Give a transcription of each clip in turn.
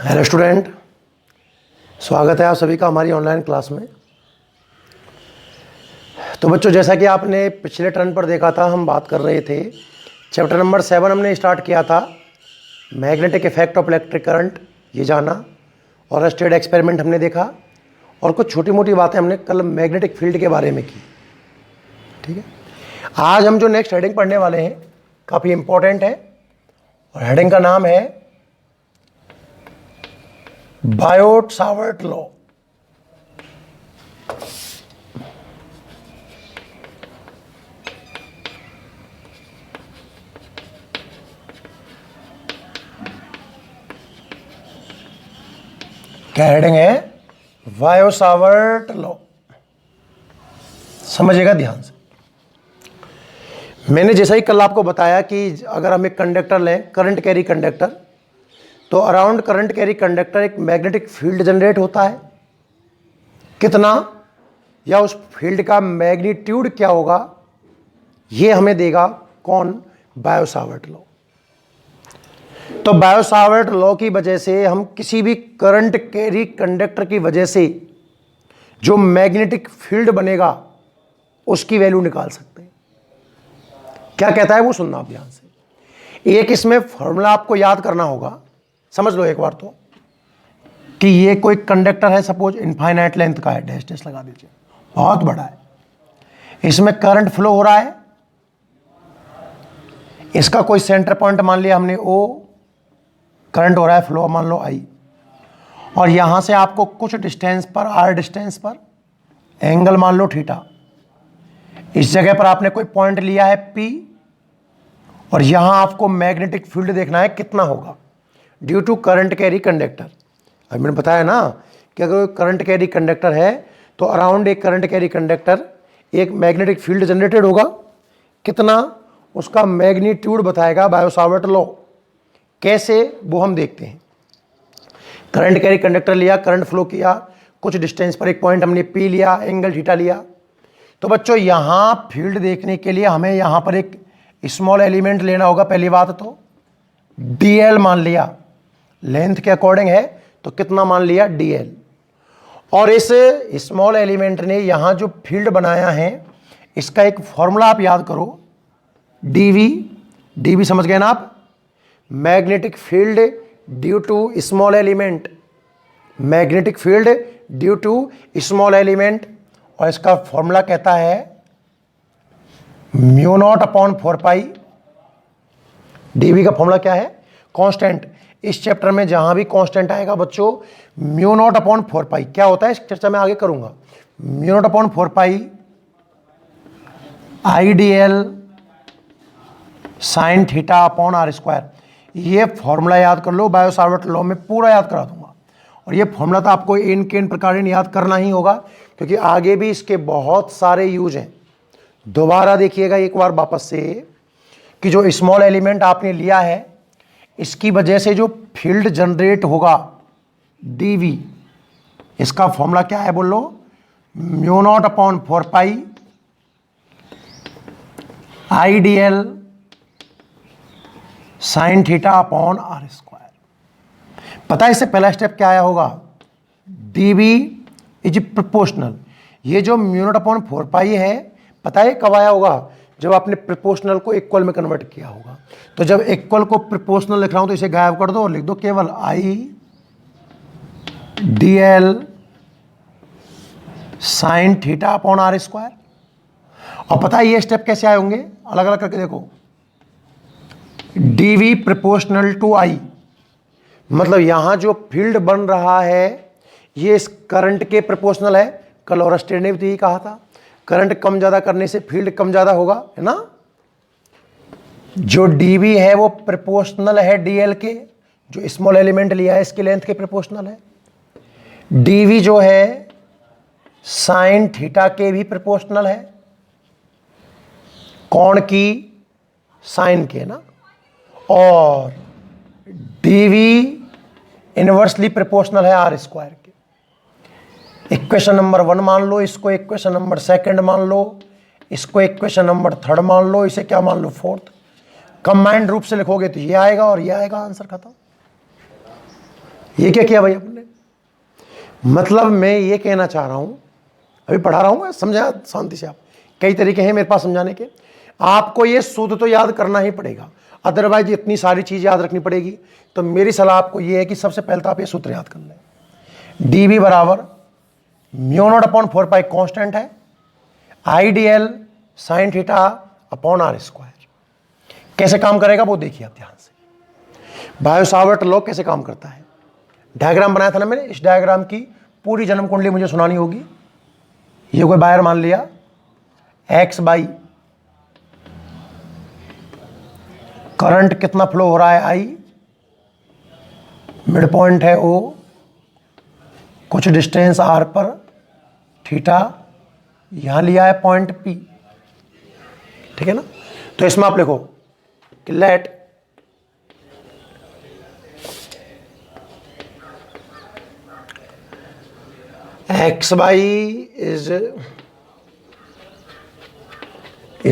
Hello student, स्वागत है आप सभी का हमारी ऑनलाइन क्लास में। तो बच्चों, जैसा कि आपने पिछले टर्न पर देखा था, हम बात कर रहे थे चैप्टर नंबर 7 हमने स्टार्ट किया था, magnetic effect of electric current, ये जाना, और स्टेड एक्सपेरिमेंट हमने देखा, और कुछ छोटी मोटी बातें हमने कल मैग्नेटिक फील्ड के बारे में की। ठीक है, आज हम जो नेक्स्ट हेडिंग पढ़ने वाले हैं काफ़ी इंपॉर्टेंट है, और हेडिंग का नाम है बायोट-सावर्ट लॉ। क्या हेडिंग है? Biot-Savart law. समझिएगा ध्यान से। मैंने जैसा ही कल आपको बताया कि अगर हम एक कंडक्टर लें, करंट कैरी कंडक्टर, तो अराउंड करंट कैरी कंडक्टर एक मैग्नेटिक फील्ड जनरेट होता है। कितना, या उस फील्ड का मैग्नीट्यूड क्या होगा, ये हमें देगा कौन? Biot-Savart law. तो बायो-सावर्ट लॉ की वजह से हम किसी भी करंट कैरी कंडक्टर की वजह से जो मैग्नेटिक फील्ड बनेगा उसकी वैल्यू निकाल सकते हैं। क्या कहता है वो सुनना आप ध्यान से। एक इसमें फॉर्मूला आपको याद करना होगा, समझ लो एक बार तो, कि ये कोई कंडक्टर है, सपोज इनफाइनाइट लेंथ का है, डैश डैश लगा दीजिए, बहुत बड़ा है, इसमें करंट फ्लो हो रहा है, इसका कोई सेंटर पॉइंट मान लिया हमने O, करंट हो रहा है फ्लो मान लो I, और यहां से आपको कुछ डिस्टेंस पर, R डिस्टेंस पर एंगल मान लो थीटा, इस जगह पर आपने कोई पॉइंट लिया है P, और यहां आपको मैग्नेटिक फील्ड देखना है कितना होगा due to current carry conductor. अभी मैंने बताया ना कि अगर करंट कैरी कंडक्टर है तो अराउंड एक करंट कैरी कंडक्टर एक मैग्नेटिक फील्ड जनरेटेड होगा। कितना, उसका मैग्नीट्यूड बताएगा बायो-सावर्ट लॉ। कैसे, वो हम देखते हैं। करंट कैरी कंडक्टर लिया, करंट फ्लो किया, कुछ डिस्टेंस पर एक पॉइंट हमने P लिया, एंगल थीटा लिया। तो बच्चों यहां फील्ड देखने के लिए हमें यहां पर एक स्मॉल एलिमेंट लेना होगा। पहली बात तो dl मान लिया, लेंथ के अकॉर्डिंग है तो कितना मान लिया? dl। और इस स्मॉल एलिमेंट ने यहां जो फील्ड बनाया है इसका एक फॉर्मूला आप याद करो, dv समझ गए ना आप? Magnetic field due to small element, magnetic field due to small element, और इसका फॉर्मूला कहता है μ0/4π। dv का फॉर्मूला क्या है? कांस्टेंट। इस चैप्टर में जहां भी कांस्टेंट आएगा बच्चों, μ0/4π क्या होता है इस चर्चा में आगे करूंगा। μ0/4π IDL sign theta upon r²। ये फॉर्मूला याद कर लो, बायो-सावर्ट लॉ में पूरा याद करा दूंगा। और ये फॉर्मूला तो आपको इन के इन प्रकार याद करना ही होगा, क्योंकि आगे भी इसके बहुत सारे यूज हैं। दोबारा देखिएगा एक बार वापस से कि जो स्मॉल एलिमेंट आपने लिया है इसकी वजह से जो फील्ड जनरेट होगा dv, इसका फॉर्मूला क्या है बोलो? μ0/4π IDL sign theta upon r²। पता है इससे पहला स्टेप क्या आया होगा? dv is proportional. ये जो μ0/4π है, पता है कब आया होगा? जब आपने प्रोपोर्शनल को इक्वल में कन्वर्ट किया होगा। तो जब इक्वल को प्रोपोर्शनल लिख रहा हूं तो इसे गायब कर दो और लिख दो केवल IDL sign theta upon r²। और पता है ये स्टेप कैसे आए होंगे? अलग अलग करके देखो। dv प्रोपोर्शनल टू I, मतलब यहां जो फील्ड बन रहा है ये इस करंट के प्रोपोर्शनल है। कल और स्टेड ने भी यही कहा था, करंट कम ज्यादा करने से फील्ड कम ज्यादा होगा, है ना। जो dv है वो प्रोपोर्शनल है dl के, जो स्मॉल एलिमेंट लिया है इसके लेंथ के प्रोपोर्शनल है। dv जो है साइन थीटा के भी प्रोपोर्शनल है, कोण की साइन के ना। और dv इनवर्सली प्रोपोर्शनल है r² के। इक्वेशन नंबर 1 मान लो, इसको इक्वेशन नंबर 2 मान लो, इसको इक्वेशन नंबर 3 मान लो, इसे क्या मान लो? 4th। कंबाइंड रूप से लिखोगे तो ये आएगा और ये आएगा, आंसर खत्म। ये क्या किया भाई आपने? मतलब मैं ये कहना चाह रहा हूं, अभी पढ़ा रहा हूं, समझा शांति से आप। कई तरीके हैं मेरे पास समझाने के। आपको ये सूत्र तो याद करना ही पड़ेगा, अदरवाइज इतनी सारी चीज याद रखनी पड़ेगी। तो मेरी सलाह आपको ये है कि सबसे पहले तो आप ये सूत्र याद कर लें। डी बराबर mu not upon 4 pi constant है, IDL sine theta upon are square. कैसे काम करेगा वो देखिए आप ध्यान से। बायो-सावर्ट लॉ कैसे काम करता है, डायग्राम बनाया था ना मैंने, इस डायग्राम की पूरी जन्म कुंडली मुझे सुनानी होगी। ये कोई वायर मान लिया, एक्स बाई करंट कितना फ्लो हो रहा है आई, मिड पॉइंट है ओ, कुछ डिस्टेंस आर पर, थीटा यहां लिया है पॉइंट पी, ठीक है ना। तो इसमें आप लिखो कि let x by is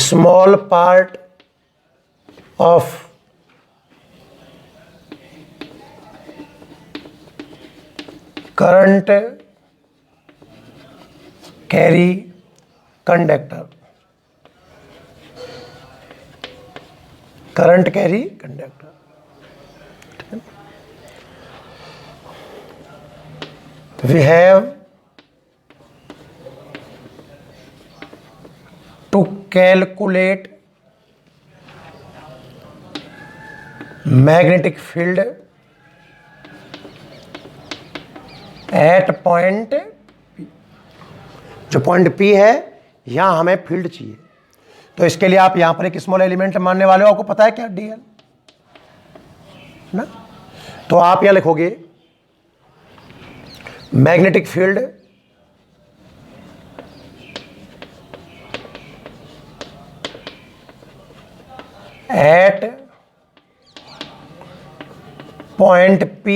small part of current carry conductor, current carry conductor, ठीक है। We have to calculate magnetic field at point P। जो पॉइंट P है यहां हमें फील्ड चाहिए, तो इसके लिए आप यहां पर एक स्मॉल एलिमेंट मानने वाले हो। आपको पता है क्या, डीएल ना। तो आप यहां लिखोगे magnetic field at point P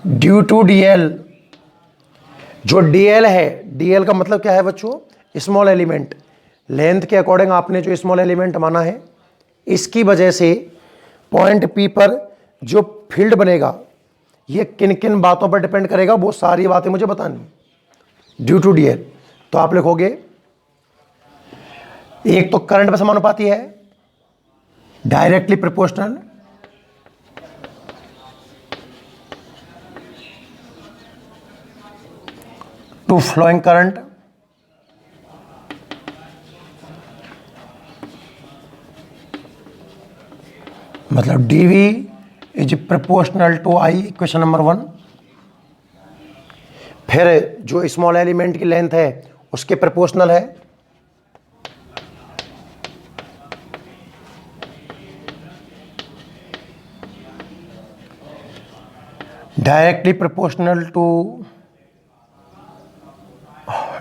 due to dl. जो डीएल है, डीएल का मतलब क्या है बच्चों, स्मॉल एलिमेंट। लेंथ के अकॉर्डिंग आपने जो स्मॉल एलिमेंट माना है, इसकी वजह से पॉइंट P पर जो फील्ड बनेगा, ये किन किन बातों पर डिपेंड करेगा, वो सारी बातें मुझे बतानी ड्यू टू डीएल। तो आप लिखोगे एक तो करंट पर समानुपाती है, directly proportional, to flowing current, मतलब DV is proportional to I, equation number 1। फिर जो स्मॉल एलिमेंट की लेंथ है उसके प्रोपोर्शनल है, डायरेक्टली प्रोपोर्शनल टू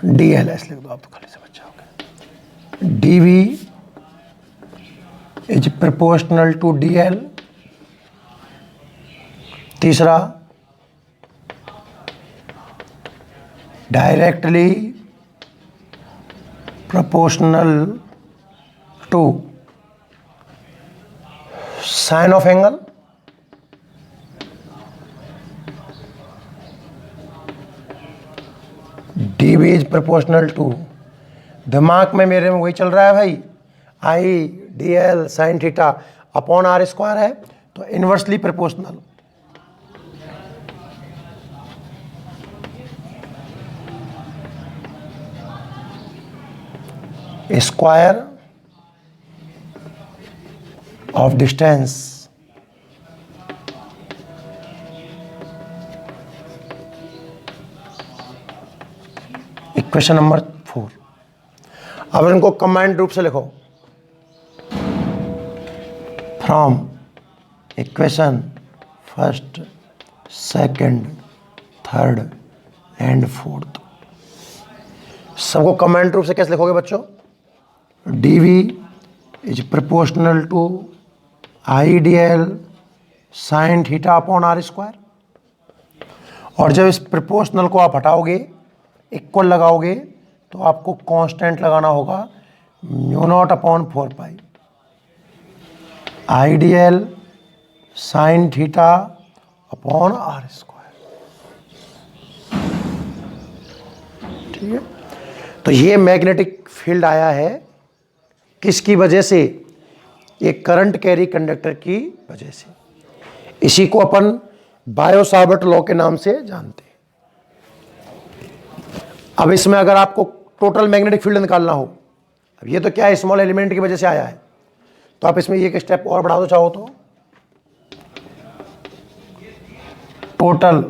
डीएल, ऐसे लिख दो आप तो खाली से बच्चा होगा। DV is proportional to DL. तीसरा directly proportional to sine of angle, DV is proportional to, दिमाग में मेरे में वही चल रहा है भाई, I D L sine theta upon are square है, तो inversely proportional. Square of distance equation number 4। अब इनको कंबाइंड रूप से लिखो, from equation first, second, third and fourth. सबको कंबाइंड रूप से कैसे लिखोगे बच्चों, DV is proportional to I D L sine theta upon are square. और जब इस प्रोपोर्शनल को आप हटाओगे, इक्वल लगाओगे, तो आपको कांस्टेंट लगाना होगा mu not upon 4 pi I D L sine theta upon are square. ठीक है, तो ये मैग्नेटिक फील्ड आया है किसकी वजह से? एक करंट कैरी कंडक्टर की वजह से। इसी को अपन बायो-सावर्ट लॉ के नाम से जानते हैं। अब इसमें अगर आपको टोटल मैग्नेटिक फील्ड निकालना हो, अब ये तो क्या है, स्मॉल एलिमेंट की वजह से आया है, तो आप इसमें एक स्टेप और बढ़ा दो चाहो तो, टोटल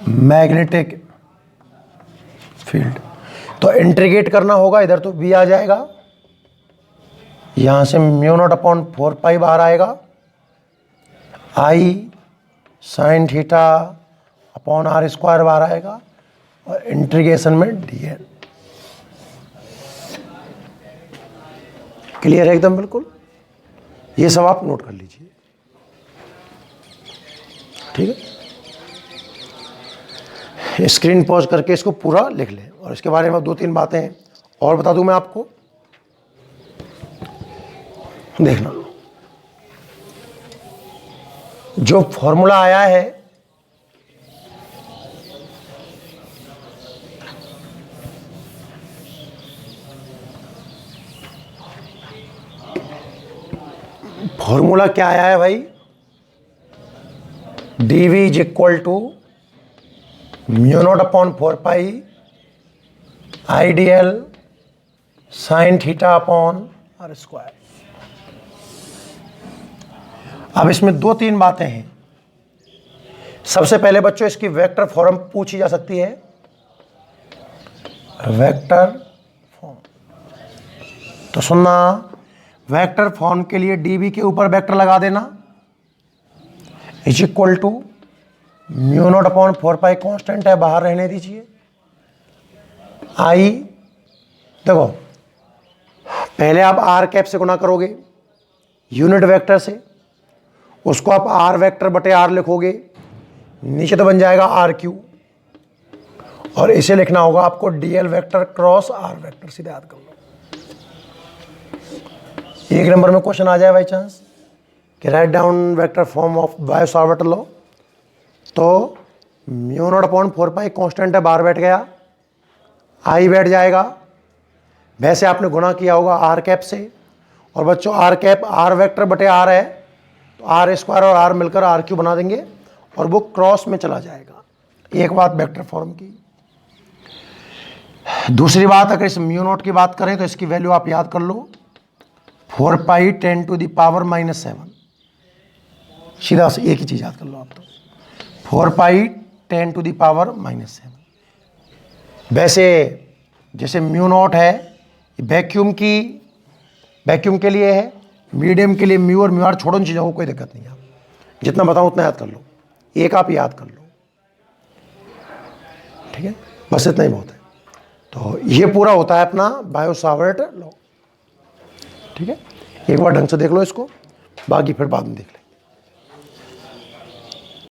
मैग्नेटिक फील्ड। तो इंटीग्रेट करना होगा, इधर तो v आ जाएगा, यहां से म्यू नॉट अपॉन 4 पाई बाहर आएगा, I sine theta upon are square बाहर आएगा, और इंटीग्रेशन में dl। क्लियर है एकदम बिल्कुल? ये सब आप नोट कर लीजिए। ठीक है, स्क्रीन पॉज करके इसको पूरा लिख लें, और इसके बारे में 2-3 बातें और बता दूं मैं आपको, देखना। जो फॉर्मूला आया है फॉर्मूला क्या आया है भाई? D v is equal to mu not upon 4 pi I D L sine theta upon are square. अब इसमें 2-3 बातें हैं। सबसे पहले बच्चों इसकी वेक्टर फॉर्म पूछी जा सकती है, वेक्टर फॉर्म। तो सुनना, वेक्टर फॉर्म के लिए डीवी के ऊपर वेक्टर लगा देना, is equal to mu not upon 4 pi constant है, बाहर रहने दीजिए, आई। देखो पहले आप आर कैप से गुना करोगे यूनिट वेक्टर से, उसको आप आर वेक्टर बटे आर लिखोगे, नीचे तो बन जाएगा आर क्यू, और इसे लिखना होगा आपको dl vector cross r vector. सीधे याद कर लो, 1 नंबर में क्वेश्चन आ जाए बाई चांस कि right down vector form of Biot Savart law. तो mu not upon 4 pi constant है, बाहर बैठ गया, आई बैठ जाएगा, वैसे आपने गुणा किया होगा आर कैप से, और बच्चों आर कैप आर वेक्टर बटे आर है, तो आर स्क्वायर और आर मिलकर आर क्यू बना देंगे, और वो क्रॉस में चला जाएगा। एक बात वेक्टर फॉर्म की। दूसरी बात, अगर इस म्यू नॉट की बात करें तो इसकी वैल्यू आप याद कर लो, 4 पाई 10 टू द पावर -7। सीधा से एक ही चीज़ याद कर लो आप, तो 4 पाई 10 टू द पावर -7। वैसे जैसे म्यू नॉट है वैक्यूम के लिए है, मीडियम के लिए म्यू और म्यू आर, छोड़ो इन चीज़ों को, कोई दिक्कत नहीं है, आप जितना बताऊँ उतना याद कर लो, एक आप याद कर लो। ठीक है, बस इतना ही बहुत है। तो ये पूरा होता है अपना बायो-सावर्ट लॉ। ठीक है, एक बार ढंग से देख लो इसको, बाकी फिर बाद में देख लें।